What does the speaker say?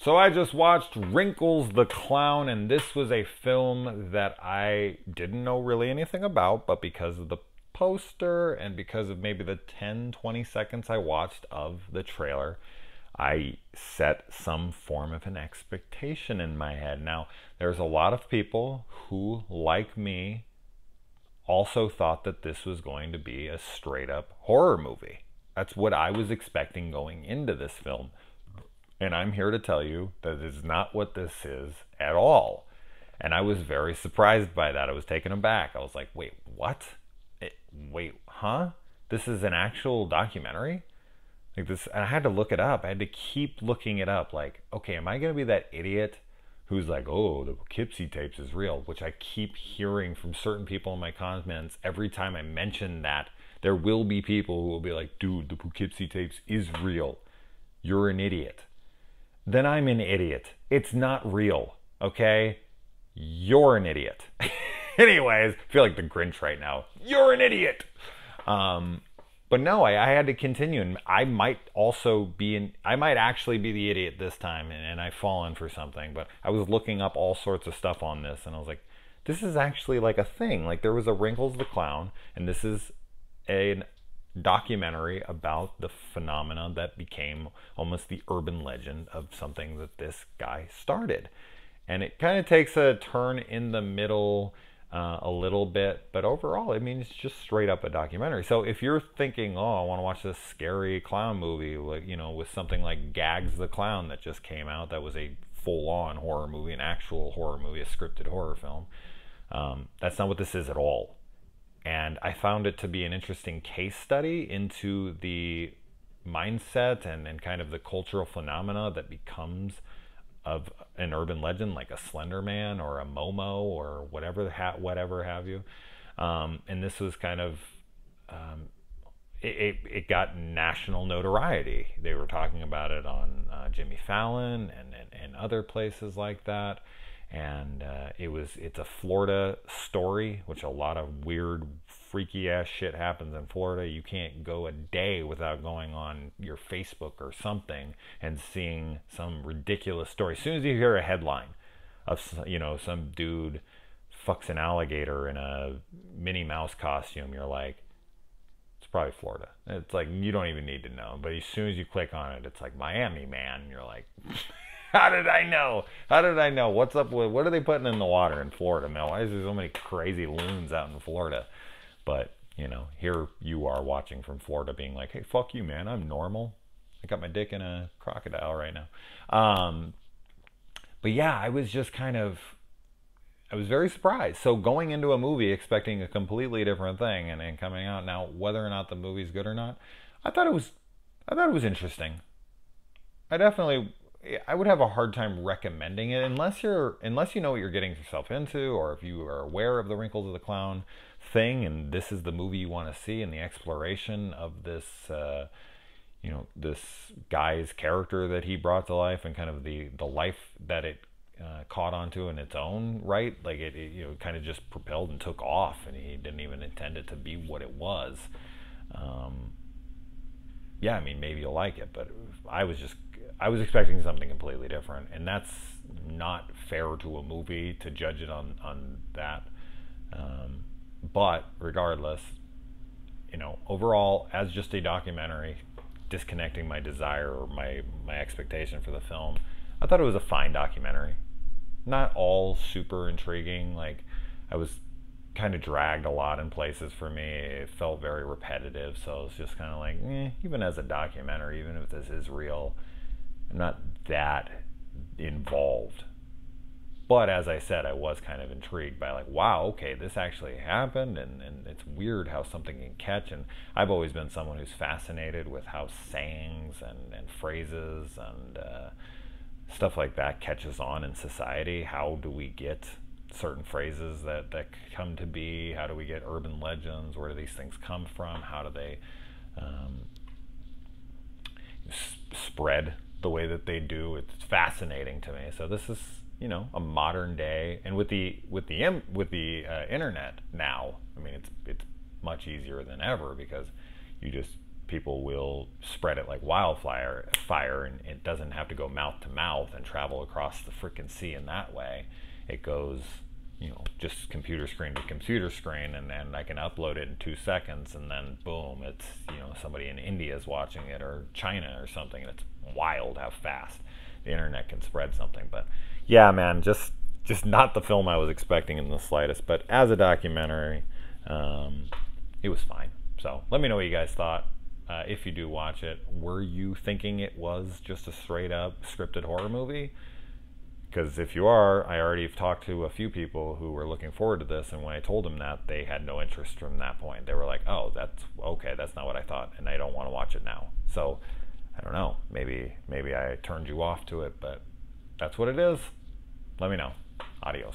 So I just watched Wrinkles the Clown, and this was a film that I didn't know really anything about, but because of the poster and because of maybe the 10-20 seconds I watched of the trailer, I set some form of an expectation in my head. Now, there's a lot of people who, like me, also thought that this was going to be a straight up horror movie. That's what I was expecting going into this film. And I'm here to tell you that is not what this is at all. And I was very surprised by that. I was taken aback. I was like, wait, what? Wait, huh? This is an actual documentary? Like this, and I had to look it up. I had to keep looking it up. Like, okay, am I going to be that idiot who's like, oh, the Poughkeepsie tapes is real? Which I keep hearing from certain people in my comments every time I mention that. There will be people who will be like, dude, the Poughkeepsie tapes is real. You're an idiot. Then I'm an idiot. It's not real, okay? You're an idiot. Anyways, I feel like the Grinch right now. You're an idiot. But no, I had to continue, and I might actually be the idiot this time, and I've fallen for something. But I was looking up all sorts of stuff on this, and I was like, this is actually like a thing. Like there was a Wrinkles the Clown, and this is a documentary about the phenomena that became almost the urban legend of something that this guy started. And it kind of takes a turn in the middle a little bit, but overall, I mean, it's just straight up a documentary. So if you're thinking, oh, I want to watch this scary clown movie, like, you know, with something like Gags the Clown that just came out, that was a full-on horror movie, an actual horror movie, a scripted horror film, that's not what this is at all. And I found it to be an interesting case study into the mindset and kind of the cultural phenomena that becomes of an urban legend, like a Slender Man or a Momo or whatever have you. And this was kind of, it got national notoriety. They were talking about it on Jimmy Fallon and other places like that. And it's a Florida story, which a lot of weird, freaky ass shit happens in Florida. You can't go a day without going on your Facebook or something and seeing some ridiculous story. As soon as you hear a headline of, you know, some dude fucks an alligator in a Minnie Mouse costume, you're like, it's probably Florida. It's like, you don't even need to know. But as soon as you click on it, it's like Miami, man. And you're like, how did I know? How did I know? What's up with, what are they putting in the water in Florida, man? Why is there so many crazy loons out in Florida? But, you know, here you are watching from Florida being like, hey, fuck you, man. I'm normal. I got my dick in a crocodile right now. But yeah, I was just kind of, I was very surprised. So going into a movie expecting a completely different thing and coming out now, whether or not the movie's good or not, I thought it was interesting. I would have a hard time recommending it unless you know what you're getting yourself into, or if you are aware of the Wrinkles of the Clown thing and this is the movie you want to see and the exploration of this this guy's character that he brought to life and kind of the life that it caught onto in its own right. Like it you know, kind of just propelled and took off, and he didn't even intend it to be what it was. Yeah, I mean, maybe you'll like it, but I was expecting something completely different, and that's not fair to a movie to judge it on that. But regardless, you know, overall, as just a documentary, disconnecting my desire or my expectation for the film, I thought it was a fine documentary. Not all super intriguing. Like, I was kind of dragged a lot in places for me. It felt very repetitive, so it was just kind of like, even as a documentary, even if this is real, I'm not that involved. But as I said, I was kind of intrigued by like, wow, okay, this actually happened, and it's weird how something can catch. And I've always been someone who's fascinated with how sayings and phrases and stuff like that catches on in society. How do we get certain phrases that come to be? How do we get urban legends? Where do these things come from? How do they spread the way that they do? It's fascinating to me. So this is, you know, a modern day, and with the internet now, I mean, it's much easier than ever, because you just people will spread it like wildfire, and it doesn't have to go mouth to mouth and travel across the frickin' sea in that way. It goes, just computer screen to computer screen, and then I can upload it in 2 seconds, and then boom, it's, somebody in India is watching it, or China or something, and it's wild how fast the internet can spread something. But yeah, man, just not the film I was expecting in the slightest. But as a documentary, it was fine. So let me know what you guys thought. If you do watch it, were you thinking it was just a straight up scripted horror movie? Because if you are, I already have talked to a few people who were looking forward to this, and when I told them that, they had no interest from that point. They were like, oh, that's okay, that's not what I thought, and I don't want to watch it now. So I don't know, maybe I turned you off to it, but that's what it is. Let me know. Adios.